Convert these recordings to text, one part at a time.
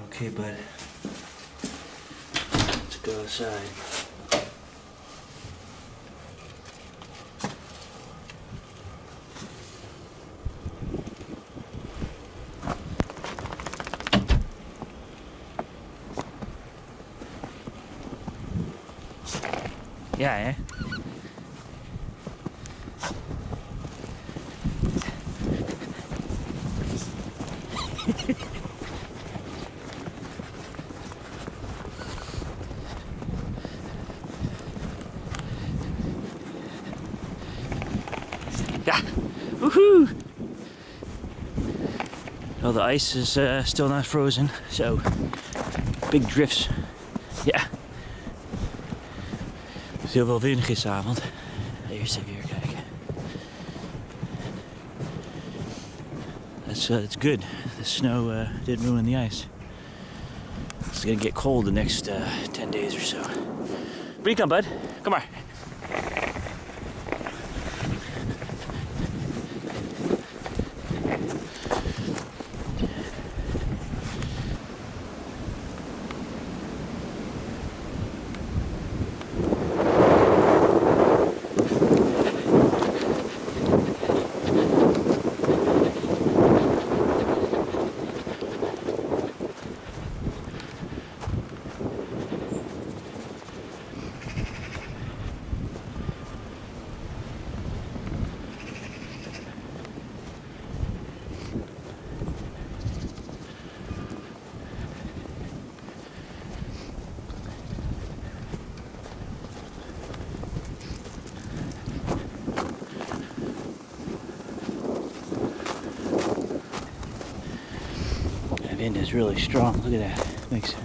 Okay, bud. Let's go outside. Ja, hè? Ja, woohoo! Well, the ice is still not frozen, so big drifts. Ja. Het is heel veel wind gisteravond. Eerst even hier kijken. That's good. The snow didn't ruin the ice. It's gonna get cold the next 10 days or so. Where you come, bud? Come on. The wind is really strong. Look at that. Makes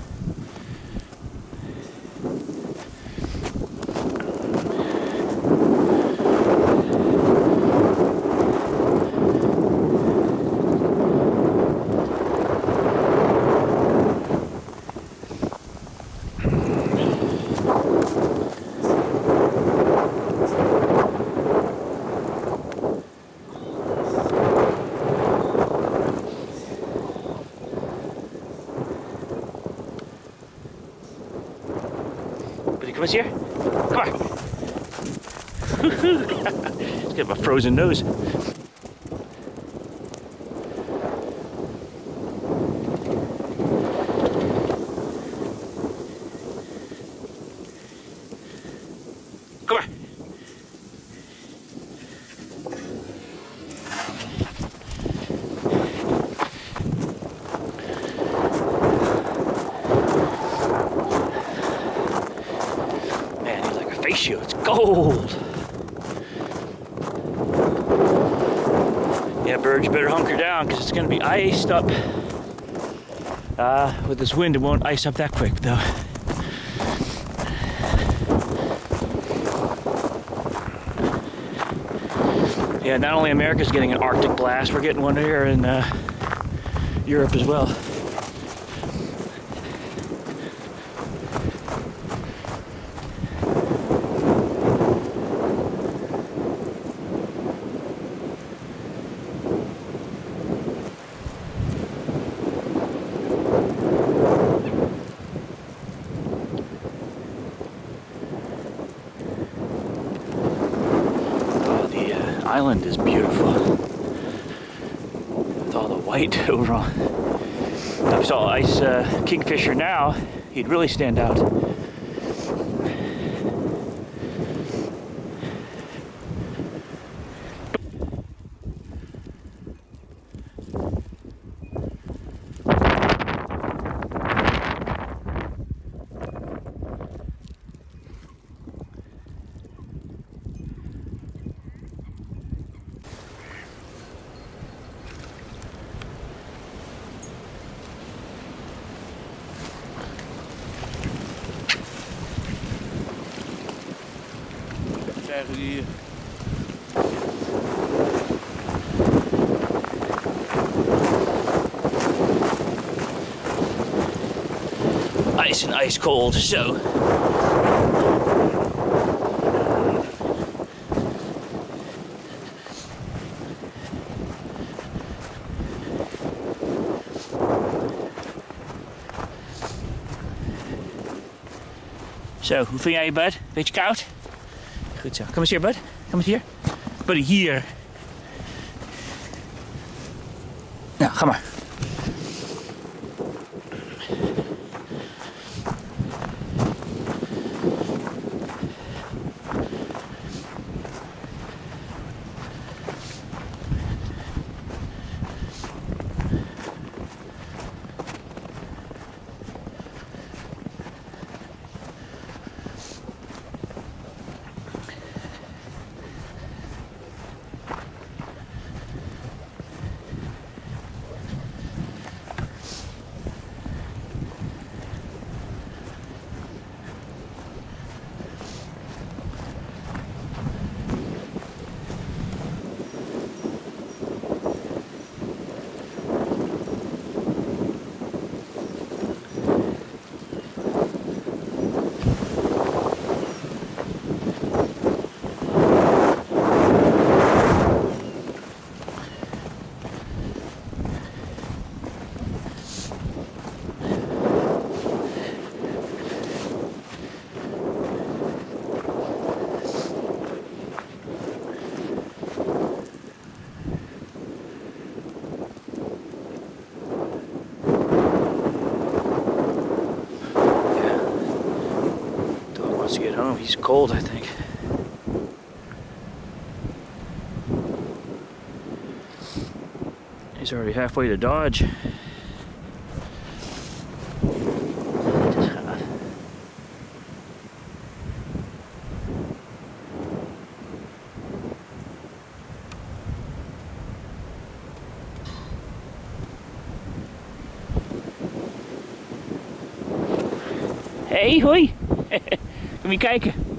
Come here. Come on. He's got a frozen nose. Come on. It's cold. Yeah, birds, you better hunker down because it's going to be iced up. With this wind, it won't ice up that quick, though. Yeah, not only America's getting an Arctic blast, we're getting one here in Europe as well. Island is beautiful with all the white over on. If I saw ice kingfisher now, he'd really stand out. Die ice and ice cold, so Zo, hoe vind jij je, bud? Beetje koud? Goed zo. Kom eens hier, bud. Kom eens hier. Buddy, hier. Nou, ga maar. To get home. He's cold, I think. He's already halfway to Dodge. Het is gaaf. Hey, hoi! Kom je kijken?